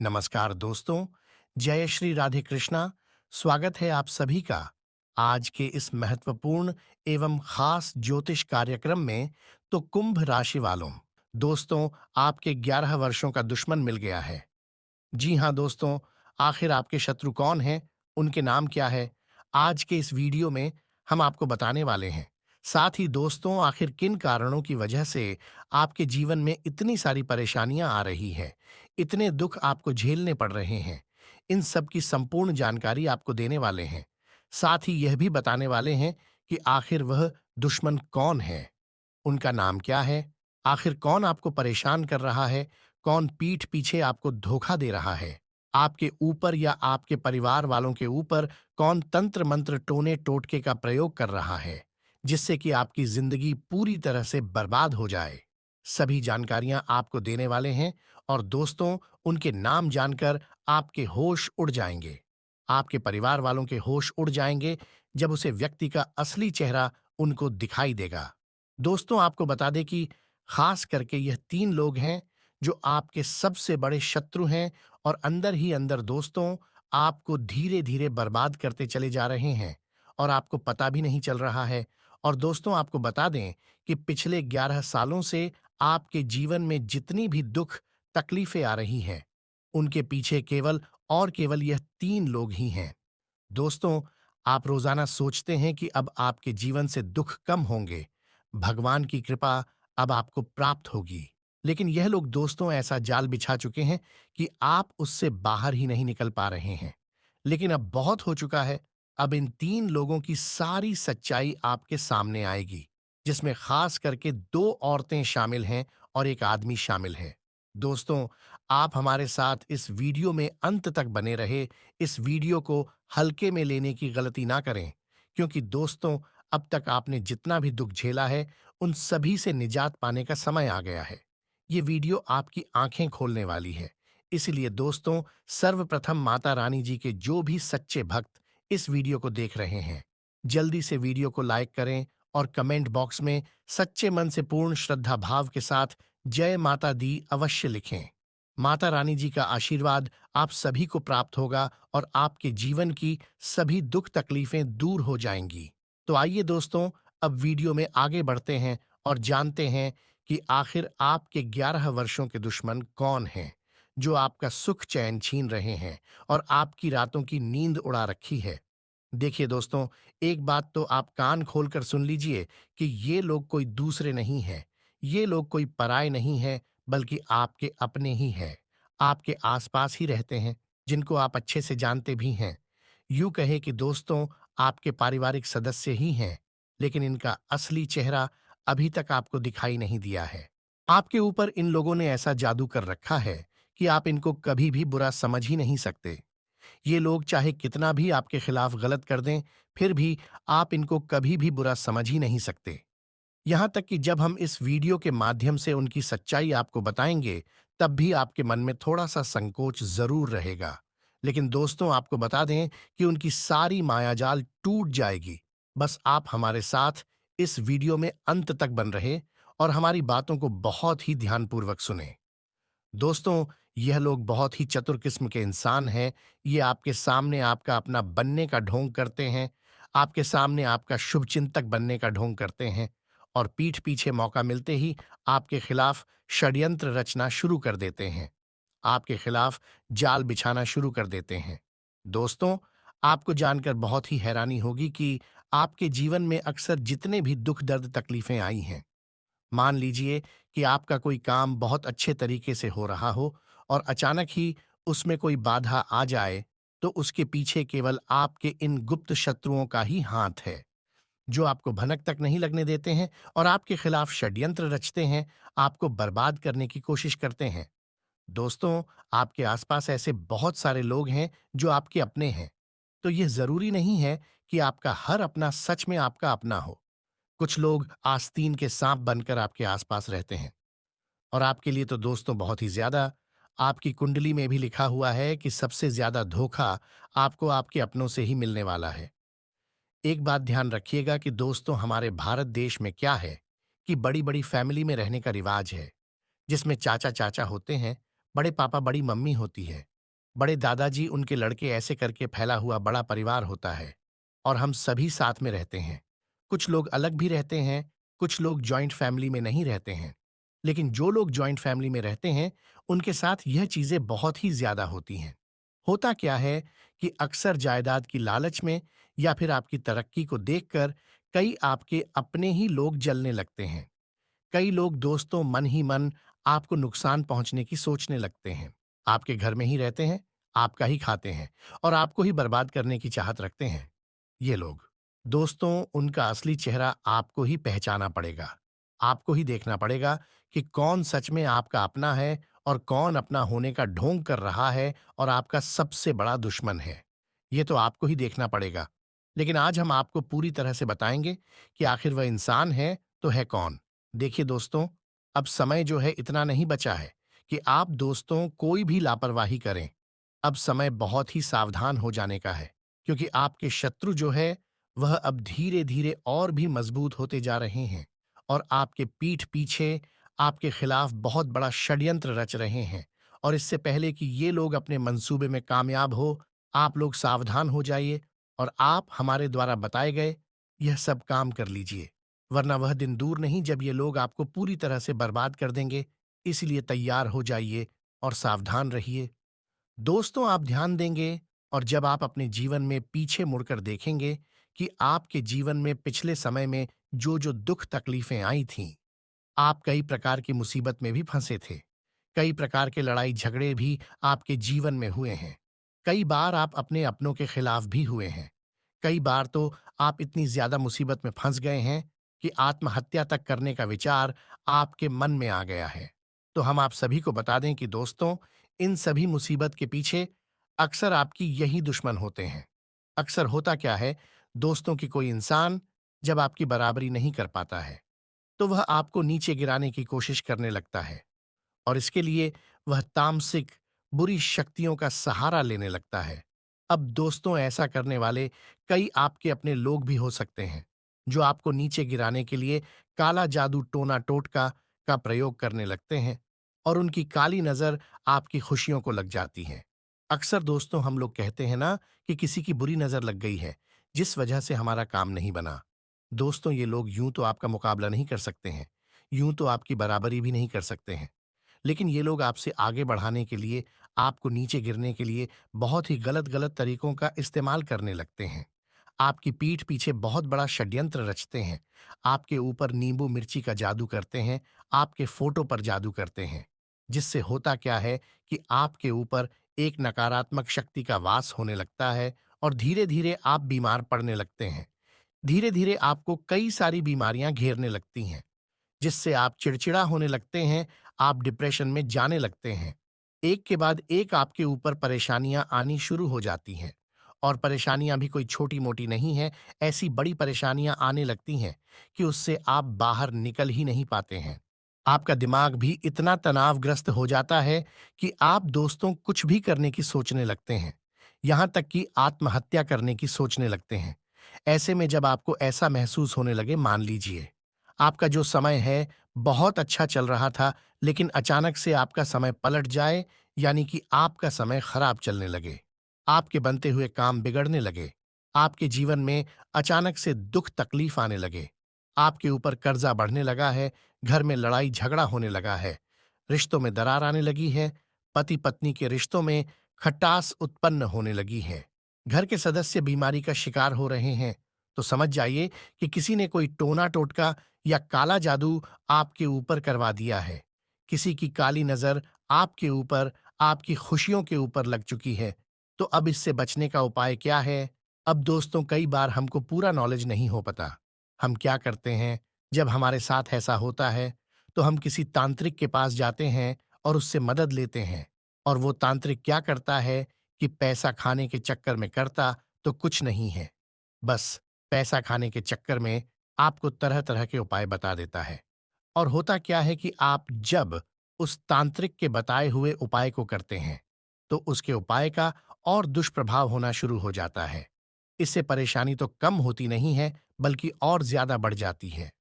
नमस्कार दोस्तों, जय श्री राधे कृष्णा। स्वागत है आप सभी का आज के इस महत्वपूर्ण एवं खास ज्योतिष कार्यक्रम में। तो कुंभ राशि वालों, दोस्तों, आपके 11 वर्षों का दुश्मन मिल गया है। जी हाँ दोस्तों, आखिर आपके शत्रु कौन हैं, उनके नाम क्या है, आज के इस वीडियो में हम आपको बताने वाले हैं। साथ ही दोस्तों, आखिर किन कारणों की वजह से आपके जीवन में इतनी सारी परेशानियां आ रही हैं, इतने दुख आपको झेलने पड़ रहे हैं, इन सब की संपूर्ण जानकारी आपको देने वाले हैं। साथ ही यह भी बताने वाले हैं कि आखिर वह दुश्मन कौन है, उनका नाम क्या है, आखिर कौन आपको परेशान कर रहा है, कौन पीठ पीछे आपको धोखा दे रहा है, आपके ऊपर या आपके परिवार वालों के ऊपर कौन तंत्र मंत्र टोने टोटके का प्रयोग कर रहा है, जिससे कि आपकी जिंदगी पूरी तरह से बर्बाद हो जाए। सभी जानकारियां आपको देने वाले हैं और दोस्तों, उनके नाम जानकर आपके होश उड़ जाएंगे। आपके परिवार वालों के होश उड़ जाएंगे जब उसे व्यक्ति का असली चेहरा उनको दिखाई देगा। दोस्तों, आपको बता दें कि खास करके यह 3 लोग हैं जो आपके सबसे बड़े शत्रु हैं और अंदर ही अंदर दोस्तों, आपको धीरे-धीरे बर्बाद करते चले जा रहे हैं और आपको पता भी नहीं चल रहा है। और दोस्तों, आपको बता दें कि पिछले 11 सालों से आपके जीवन में जितनी भी दुख, तकलीफें आ रही हैं, उनके पीछे केवल और केवल यह 3 लोग ही हैं। दोस्तों, आप रोजाना सोचते हैं कि अब आपके जीवन से दुख कम होंगे, भगवान की कृपा अब आपको प्राप्त होगी। लेकिन यह लोग दोस्तों ऐसा जाल बिछा चुके हैं कि आप उससे बाहर ही नहीं निकल पा रहे हैं। लेकिन अब बहुत हो चुका है। अब इन 3 लोगों की सारी सच्चाई आपके सामने आएगी, जिसमें खास करके 2 औरतें शामिल हैं और 1 आदमी शामिल है। दोस्तों, आप हमारे साथ इस वीडियो में अंत तक बने रहे। इस वीडियो को हल्के में लेने की गलती ना करें, क्योंकि दोस्तों, अब तक आपने जितना भी दुख झेला है, उन सभी से निजात पाने का समय आ गया है। ये वीडियो आपकी आंखें खोलने वाली है। इसलिए दोस्तों, सर्वप्रथम माता रानी जी के जो भी सच्चे भक्त इस वीडियो को देख रहे हैं, जल्दी से वीडियो को लाइक करें और कमेंट बॉक्स में सच्चे मन से पूर्ण श्रद्धा भाव के साथ जय माता दी अवश्य लिखें। माता रानी जी का आशीर्वाद आप सभी को प्राप्त होगा और आपके जीवन की सभी दुख तकलीफें दूर हो जाएंगी। तो आइए दोस्तों, अब वीडियो में आगे बढ़ते हैं और जानते हैं कि आखिर आपके 11 वर्षों के दुश्मन कौन हैं, जो आपका सुख चैन छीन रहे हैं और आपकी रातों की नींद उड़ा रखी है। देखिए दोस्तों, एक बात तो आप कान खोलकर सुन लीजिए कि ये लोग कोई दूसरे नहीं हैं, ये लोग कोई पराये नहीं हैं, बल्कि आपके अपने ही हैं, आपके आसपास ही रहते हैं, जिनको आप अच्छे से जानते भी हैं। यूं कहे कि दोस्तों, आपके पारिवारिक सदस्य ही हैं, लेकिन इनका असली चेहरा अभी तक आपको दिखाई नहीं दिया है। आपके ऊपर इन लोगों ने ऐसा जादू कर रखा है कि आप इनको कभी भी बुरा समझ ही नहीं सकते। ये लोग चाहे कितना भी आपके खिलाफ गलत कर दें, फिर भी आप इनको कभी भी बुरा समझ ही नहीं सकते। यहाँ तक कि जब हम इस वीडियो के माध्यम से उनकी सच्चाई आपको बताएंगे, तब भी आपके मन में थोड़ा-सा संकोच ज़रूर रहेगा। लेकिन दोस्तों, आपको बता दें कि उनकी सारी मायाजाल टूट जाएगी। बस आप हमारे साथ इस वीडियो में अंत तक बन रहे और हमारी बातों को बहुत ही ध्यानपूर्वक सुनें। दोस्तों, यह लोग बहुत ही चतुर किस्म के इंसान हैं। ये आपके सामने आपका अपना बनने का ढोंग करते हैं, आपके सामने आपका शुभचिंतक बनने का ढोंग करते हैं और पीठ पीछे मौका मिलते ही आपके खिलाफ षड्यंत्र रचना शुरू कर देते हैं, आपके खिलाफ जाल बिछाना शुरू कर देते हैं। दोस्तों, आपको जानकर बहुत ही हैरानी होगी कि आपके जीवन में अक्सर जितने भी दुख दर्द तकलीफें आई हैं, मान लीजिए कि आपका कोई काम बहुत अच्छे तरीके से हो रहा हो और अचानक ही उसमें कोई बाधा आ जाए, तो उसके पीछे केवल आपके इन गुप्त शत्रुओं का ही हाथ है, जो आपको भनक तक नहीं लगने देते हैं और आपके खिलाफ षड्यंत्र रचते हैं, आपको बर्बाद करने की कोशिश करते हैं। दोस्तों, आपके आसपास ऐसे बहुत सारे लोग हैं जो आपके अपने हैं, तो यह जरूरी नहीं है कि आपका हर अपना सच में आपका अपना हो। कुछ लोग आस्तीन के सांप बनकर आपके आसपास रहते हैं और आपके लिए तो दोस्तों बहुत ही ज्यादा। आपकी कुंडली में भी लिखा हुआ है कि सबसे ज्यादा धोखा आपको आपके अपनों से ही मिलने वाला है। एक बात ध्यान रखिएगा कि दोस्तों, हमारे भारत देश में क्या है कि बड़ी बड़ी फैमिली में रहने का रिवाज है, जिसमें चाचा चाचा होते हैं, बड़े पापा बड़ी मम्मी होती है, बड़े दादाजी उनके लड़के ऐसे करके फैला हुआ बड़ा परिवार होता है और हम सभी साथ में रहते हैं। कुछ लोग अलग भी रहते हैं, कुछ लोग जॉइंट फैमिली में नहीं रहते हैं। लेकिन जो लोग जॉइंट फैमिली में रहते हैं, उनके साथ यह चीज़ें बहुत ही ज़्यादा होती हैं। होता क्या है कि अक्सर जायदाद की लालच में या फिर आपकी तरक्की को देखकर कई आपके अपने ही लोग जलने लगते हैं। कई लोग दोस्तों मन ही मन आपको नुकसान पहुंचने की सोचने लगते हैं। आपके घर में ही रहते हैं, आपका ही खाते हैं और आपको ही बर्बाद करने की चाहत रखते हैं। ये लोग दोस्तों, उनका असली चेहरा आपको ही पहचाना पड़ेगा। आपको ही देखना पड़ेगा कि कौन सच में आपका अपना है और कौन अपना होने का ढोंग कर रहा है और आपका सबसे बड़ा दुश्मन है। ये तो आपको ही देखना पड़ेगा। लेकिन आज हम आपको पूरी तरह से बताएंगे कि आखिर वह इंसान है तो है कौन। देखिए दोस्तों, अब समय जो है इतना नहीं बचा है कि आप दोस्तों कोई भी लापरवाही करें। अब समय बहुत ही सावधान हो जाने का है, क्योंकि आपके शत्रु जो है वह अब धीरे धीरे और भी मजबूत होते जा रहे हैं और आपके पीठ पीछे आपके खिलाफ बहुत बड़ा षड्यंत्र रच रहे हैं। और इससे पहले कि ये लोग अपने मंसूबे में कामयाब हो, आप लोग सावधान हो जाइए और आप हमारे द्वारा बताए गए यह सब काम कर लीजिए, वरना वह दिन दूर नहीं जब ये लोग आपको पूरी तरह से बर्बाद कर देंगे। इसलिए तैयार हो जाइए और सावधान रहिए। दोस्तों, आप ध्यान देंगे और जब आप अपने जीवन में पीछे मुड़कर देखेंगे कि आपके जीवन में पिछले समय में जो जो दुख तकलीफें आई थीं, आप कई प्रकार की मुसीबत में भी फंसे थे। कई प्रकार के लड़ाई झगड़े भी आपके जीवन में हुए हैं। कई बार आप अपने अपनों के खिलाफ भी हुए हैं। कई बार तो आप इतनी ज्यादा मुसीबत में फंस गए हैं कि आत्महत्या तक करने का विचार आपके मन में आ गया है। तो हम आप सभी को बता दें कि दोस्तों, इन सभी मुसीबत के पीछे अक्सर आपकी यही दुश्मन होते हैं। अक्सर होता क्या है, दोस्तों की कोई इंसान जब आपकी बराबरी नहीं कर पाता है, तो वह आपको नीचे गिराने की कोशिश करने लगता है और इसके लिए वह तामसिक बुरी शक्तियों का सहारा लेने लगता है। अब दोस्तों, ऐसा करने वाले कई आपके अपने लोग भी हो सकते हैं, जो आपको नीचे गिराने के लिए काला जादू टोना टोटका का प्रयोग करने लगते हैं और उनकी काली नजर आपकी खुशियों को लग जाती है। अक्सर दोस्तों, हम लोग कहते हैं ना कि किसी की बुरी नजर लग गई है, जिस वजह से हमारा काम नहीं बना। दोस्तों, ये लोग यूं तो आपका मुकाबला नहीं कर सकते हैं, यूं तो आपकी बराबरी भी नहीं कर सकते हैं, लेकिन ये लोग आपसे आगे बढ़ाने के लिए, आपको नीचे गिरने के लिए बहुत ही गलत-गलत तरीकों का इस्तेमाल करने लगते हैं। आपकी पीठ पीछे बहुत बड़ा षड्यंत्र रचते हैं, आपके ऊपर नींबू मिर्ची का जादू करते हैं, आपके फोटो पर जादू करते हैं। जिससे होता क्या है कि आपके ऊपर एक नकारात्मक शक्ति का वास होने लगता है और धीरे-धीरे आप बीमार पड़ने लगते हैं। धीरे-धीरे आपको कई सारी बीमारियां घेरने लगती हैं, जिससे आप चिड़चिड़ा होने लगते हैं, आप डिप्रेशन में जाने लगते हैं। एक के बाद एक आपके ऊपर परेशानियां आनी शुरू हो जाती हैं और परेशानियां भी कोई छोटी-मोटी नहीं हैं, ऐसी बड़ी परेशानियां आने लगती हैं कि उससे आप बाहर निकल ही नहीं पाते हैं। आपका दिमाग भी इतना तनावग्रस्त हो जाता है कि आप दोस्तों कुछ भी करने की सोचने लगते हैं, यहाँ तक कि आत्महत्या करने की सोचने लगते हैं। ऐसे में जब आपको ऐसा महसूस होने लगे, मान लीजिए आपका जो समय है बहुत अच्छा चल रहा था, लेकिन अचानक से आपका समय पलट जाए, यानी कि आपका समय खराब चलने लगे, आपके बनते हुए काम बिगड़ने लगे, आपके जीवन में अचानक से दुख तकलीफ आने लगे, आपके ऊपर कर्जा बढ़ने लगा है, घर में लड़ाई झगड़ा होने लगा है, रिश्तों में दरार आने लगी है, पति पत्नी के रिश्तों में खटास उत्पन्न होने लगी है, घर के सदस्य बीमारी का शिकार हो रहे हैं, तो समझ जाइए कि किसी ने कोई टोना टोटका या काला जादू आपके ऊपर करवा दिया है। किसी की काली नजर आपके ऊपर, आपकी खुशियों के ऊपर लग चुकी है। तो अब इससे बचने का उपाय क्या है? अब दोस्तों, कई बार हमको पूरा नॉलेज नहीं हो पता। हम क्या करते हैं, जब हमारे साथ ऐसा होता है, तो हम किसी तांत्रिक के पास जाते हैं और उससे मदद लेते हैं। और वो तांत्रिक क्या करता है कि पैसा खाने के चक्कर में करता तो कुछ नहीं है। बस पैसा खाने के चक्कर में आपको तरह-तरह के उपाय बता देता है। और होता क्या है कि आप जब उस तांत्रिक के बताए हुए उपाय को करते हैं, तो उसके उपाय का और दुष्प्रभाव होना शुरू हो जाता है। इससे परेशानी तो कम होती नहीं है, बल्कि और ज्यादा बढ़ जाती है।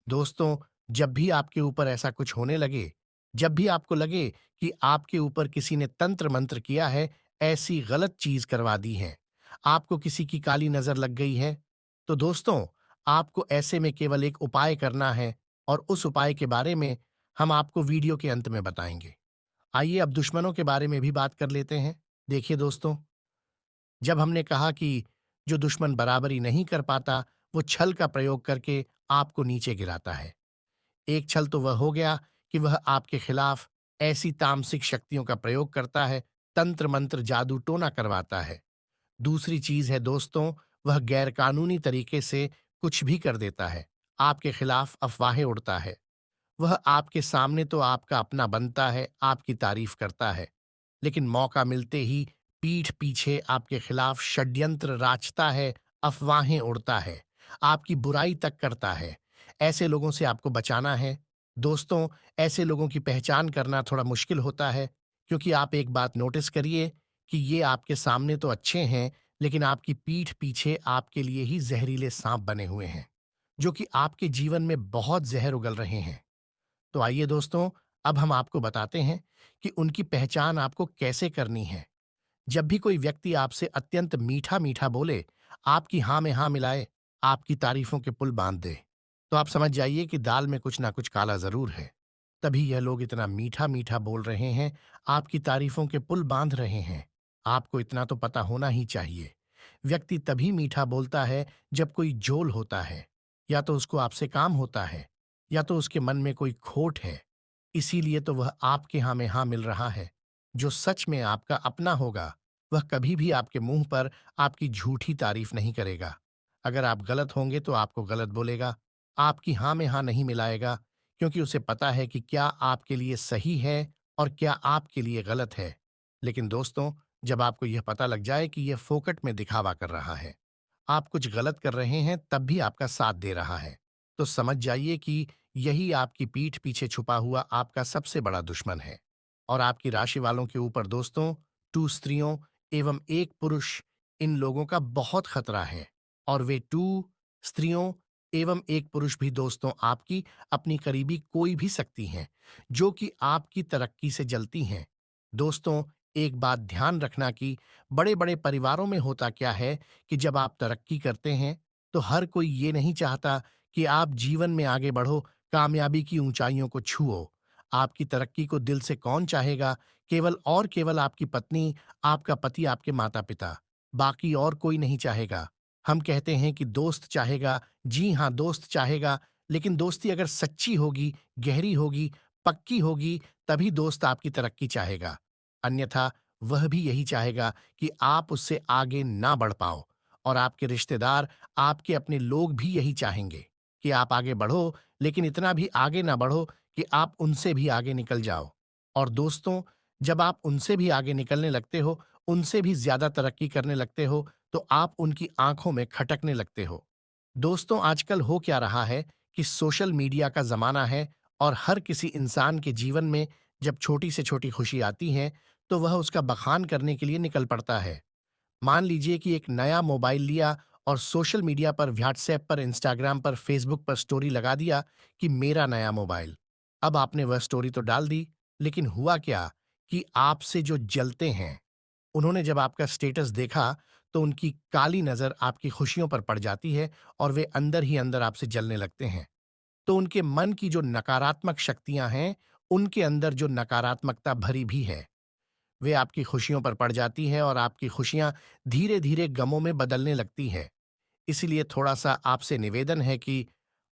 दोस्तों, जब भी आपके ऊपर ऐसा कुछ होने लगे, जब भी आपको लगे कि आपके ऊपर किसी ने तंत्र मंत्र किया है, ऐसी गलत चीज करवा दी है, आपको किसी की काली नजर लग गई है, तो दोस्तों, आपको ऐसे में केवल एक उपाय करना है और उस उपाय के बारे में हम आपको वीडियो के अंत में बताएंगे। आइए अब दुश्मनों के बारे में भी बात कर लेते हैं। देखिए दोस्तों, जब हमने कहा कि जो दुश्मन बराबरी नहीं कर पाता, वो छल का प्रयोग करके आपको नीचे गिराता है। एक छल तो वह हो गया कि वह आपके खिलाफ ऐसी तामसिक शक्तियों का प्रयोग करता है, तंत्र मंत्र जादू टोना करवाता है। दूसरी चीज है दोस्तों, वह गैरकानूनी तरीके से कुछ भी कर देता है, आपके खिलाफ अफवाहें उड़ता है। वह आपके सामने तो आपका अपना बनता है, आपकी तारीफ करता है, लेकिन मौका मिलते ही पीठ पीछे आपके खिलाफ षड्यंत्र राचता है, अफवाहें उड़ता है, आपकी बुराई तक करता है। ऐसे लोगों से आपको बचाना है। दोस्तों, ऐसे लोगों की पहचान करना थोड़ा मुश्किल होता है, क्योंकि आप एक बात नोटिस करिए कि ये आपके सामने तो अच्छे हैं, लेकिन आपकी पीठ पीछे आपके लिए ही जहरीले सांप बने हुए हैं, जो कि आपके जीवन में बहुत जहर उगल रहे हैं। तो आइए दोस्तों, अब हम आपको बताते हैं कि उनकी पहचान आपको कैसे करनी है। जब भी कोई व्यक्ति आपसे अत्यंत मीठा मीठा बोले, आपकी हाँ में हाँ मिलाए, आपकी तारीफों के पुल बांध दे, तो आप समझ जाइए कि दाल में कुछ ना कुछ काला जरूर है। तभी यह लोग इतना मीठा मीठा बोल रहे हैं, आपकी तारीफों के पुल बांध रहे हैं। आपको इतना तो पता होना ही चाहिए, व्यक्ति तभी मीठा बोलता है जब कोई जोल होता है, या तो उसको आपसे काम होता है, या तो उसके मन में कोई खोट है। इसीलिए तो वह आपके हाँ में हाँ मिल रहा है। जो सच में आपका अपना होगा, वह कभी भी आपके मुंह पर आपकी झूठी तारीफ नहीं करेगा। अगर आप गलत होंगे तो आपको गलत बोलेगा, आपकी हाँ में हाँ नहीं मिलाएगा, क्योंकि उसे पता है कि क्या आपके लिए सही है और क्या आपके लिए गलत है। लेकिन दोस्तों, जब आपको यह पता लग जाए कि यह फोकट में दिखावा कर रहा है, आप कुछ गलत कर रहे हैं तब भी आपका साथ दे रहा है, तो समझ जाइए कि यही आपकी पीठ पीछे छुपा हुआ आपका सबसे बड़ा दुश्मन है। और आपकी राशि वालों के ऊपर दोस्तों, 2 स्त्रियों एवं 1 पुरुष, इन लोगों का बहुत खतरा है। और वे 2 स्त्रियों एवं 1 पुरुष भी दोस्तों आपकी अपनी करीबी कोई भी सकती हैं, जो कि आपकी तरक्की से जलती हैं। दोस्तों, एक बात ध्यान रखना कि बड़े-बड़े परिवारों में होता क्या है कि जब आप तरक्की करते हैं, तो हर कोई ये नहीं चाहता कि आप जीवन में आगे बढ़ो, कामयाबी की ऊंचाइयों को छुओ। आपकी तरक्की को दिल से कौन चाहेगा? केवल और केवल आपकी पत्नी, आपका पति, आपके माता-पिता। बाकी और कोई नहीं चाहेगा। हम कहते हैं कि दोस्त चाहेगा, जी हाँ, दोस्त चाहेगा, लेकिन दोस्ती अगर सच्ची होगी, गहरी होगी, पक्की होगी, तभी दोस्त आपकी तरक्की चाहेगा। अन्यथा वह भी यही चाहेगा कि आप उससे आगे ना बढ़ पाओ। और आपके रिश्तेदार, आपके अपने लोग भी यही चाहेंगे कि आप आगे बढ़ो, लेकिन इतना भी आगे ना बढ़ो कि आप उनसे भी आगे निकल जाओ। और दोस्तों, जब आप उनसे भी आगे निकलने लगते हो, उनसे भी ज्यादा तरक्की करने लगते हो, तो आप उनकी आंखों में खटकने लगते हो। दोस्तों, आजकल हो क्या रहा है कि सोशल मीडिया का जमाना है, और हर किसी इंसान के जीवन में जब छोटी से छोटी खुशी आती है, तो वह उसका बखान करने के लिए निकल पड़ता है। मान लीजिए कि एक नया मोबाइल लिया और सोशल मीडिया पर, व्हाट्सएप पर, इंस्टाग्राम पर, फेसबुक पर स्टोरी लगा दिया कि मेरा नया मोबाइल। अब आपने वह स्टोरी तो डाल दी, लेकिन हुआ क्या कि आपसे जो जलते हैं, उन्होंने जब आपका स्टेटस देखा, तो उनकी काली नजर आपकी खुशियों पर पड़ जाती है और वे अंदर ही अंदर आपसे जलने लगते हैं। तो उनके मन की जो नकारात्मक शक्तियां हैं, उनके अंदर जो नकारात्मकता भरी भी है, वे आपकी खुशियों पर पड़ जाती है और आपकी खुशियां धीरे धीरे गमों में बदलने लगती है। इसीलिए थोड़ा सा आपसे निवेदन है कि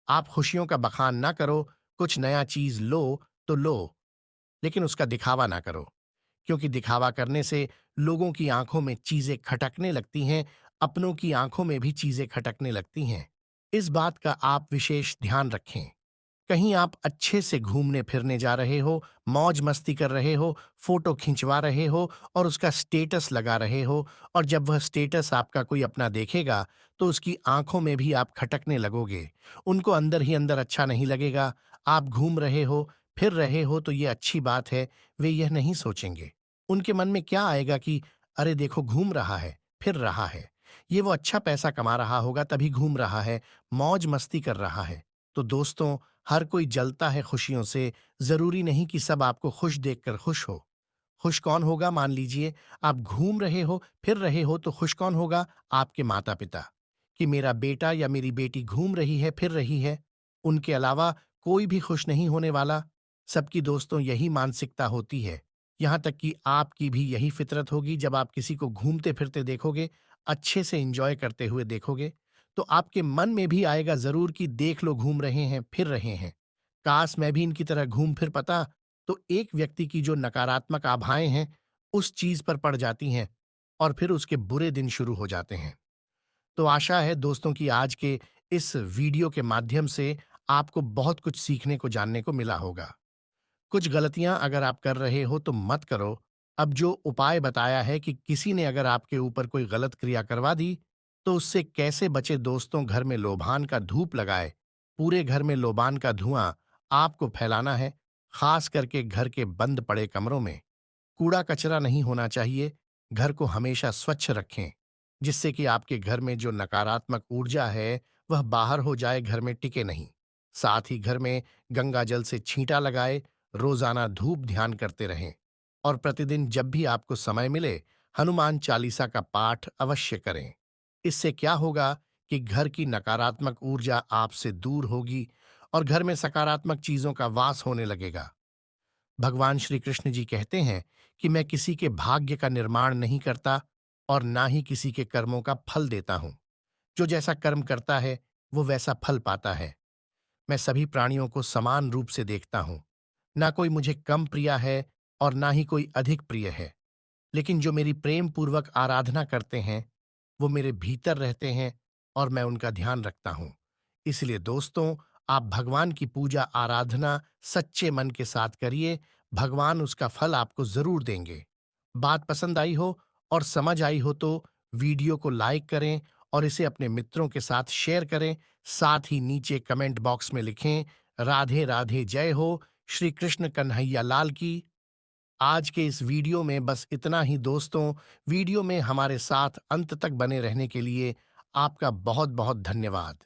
आप खुशियों का बखान ना करो, कुछ नया चीज लो तो लो, लेकिन उसका दिखावा ना करो, क्योंकि दिखावा करने से लोगों की आंखों में चीजें खटकने लगती हैं, अपनों की आंखों में भी चीजें खटकने लगती हैं। इस बात का आप विशेष ध्यान रखें। कहीं आप अच्छे से घूमने फिरने जा रहे हो, मौज मस्ती कर रहे हो, फोटो खिंचवा रहे हो और उसका स्टेटस लगा रहे हो, और जब वह स्टेटस आपका कोई अपना देखेगा, तो उसकी आंखों में भी आप खटकने लगोगे। उनको अंदर ही अंदर अच्छा नहीं लगेगा। आप घूम रहे हो, फिर रहे हो, तो ये अच्छी बात है, वे यह नहीं सोचेंगे। उनके मन में क्या आएगा कि अरे देखो, घूम रहा है, फिर रहा है, ये वो अच्छा पैसा कमा रहा होगा तभी घूम रहा है, मौज मस्ती कर रहा है। तो दोस्तों, हर कोई जलता है खुशियों से, जरूरी नहीं कि सब आपको खुश देखकर खुश हो। खुश कौन होगा? मान लीजिए आप घूम रहे हो, फिर रहे हो, तो खुश कौन होगा? आपके माता पिता। कि मेरा बेटा या मेरी बेटी घूम रही है, फिर रही है। उनके अलावा कोई भी खुश नहीं होने वाला। सबकी दोस्तों यही मानसिकता होती है। यहाँ तक कि आपकी भी यही फितरत होगी। जब आप किसी को घूमते फिरते देखोगे, अच्छे से एंजॉय करते हुए देखोगे, तो आपके मन में भी आएगा जरूर कि देख लो, घूम रहे हैं, फिर रहे हैं। काश मैं भी इनकी तरह घूम फिर पाता। तो एक व्यक्ति की जो नकारात्मक आभाएं हैं, उस चीज पर पड़ जाती हैं और फिर उसके बुरे दिन शुरू हो जाते हैं। तो आशा है दोस्तों कि आज के इस वीडियो के माध्यम से आपको बहुत कुछ सीखने को, जानने को मिला होगा। कुछ गलतियां अगर आप कर रहे हो तो मत करो। अब जो उपाय बताया है कि किसी ने अगर आपके ऊपर कोई गलत क्रिया करवा दी, तो उससे कैसे बचे दोस्तों? घर में लोबान का धूप लगाए। पूरे घर में लोबान का धुआं आपको फैलाना है, खास करके घर के बंद पड़े कमरों में। कूड़ा कचरा नहीं होना चाहिए। घर को हमेशा स्वच्छ रखें, जिससे कि आपके घर में जो नकारात्मक ऊर्जा है, वह बाहर हो जाए, घर में टिके नहीं। साथ ही घर में गंगा जल से छींटा लगाए, रोजाना धूप ध्यान करते रहें और प्रतिदिन जब भी आपको समय मिले, हनुमान चालीसा का पाठ अवश्य करें। इससे क्या होगा कि घर की नकारात्मक ऊर्जा आपसे दूर होगी और घर में सकारात्मक चीजों का वास होने लगेगा। भगवान श्री कृष्ण जी कहते हैं कि मैं किसी के भाग्य का निर्माण नहीं करता और ना ही किसी के कर्मों का फल देता हूं। जो जैसा कर्म करता है, वो वैसा फल पाता है। मैं सभी प्राणियों को समान रूप से देखता हूं। ना कोई मुझे कम प्रिय है और ना ही कोई अधिक प्रिय है। लेकिन जो मेरी प्रेम पूर्वक आराधना करते हैं, वो मेरे भीतर रहते हैं और मैं उनका ध्यान रखता हूँ। इसलिए दोस्तों, आप भगवान की पूजा आराधना सच्चे मन के साथ करिए। भगवान उसका फल आपको जरूर देंगे। बात पसंद आई हो और समझ आई हो तो वीडियो को लाइक करें और इसे अपने मित्रों के साथ शेयर करें। साथ ही नीचे कमेंट बॉक्स में लिखें, राधे राधे, जय हो श्री कृष्ण कन्हैया लाल की। आज के इस वीडियो में बस इतना ही दोस्तों। वीडियो में हमारे साथ अंत तक बने रहने के लिए आपका बहुत बहुत धन्यवाद।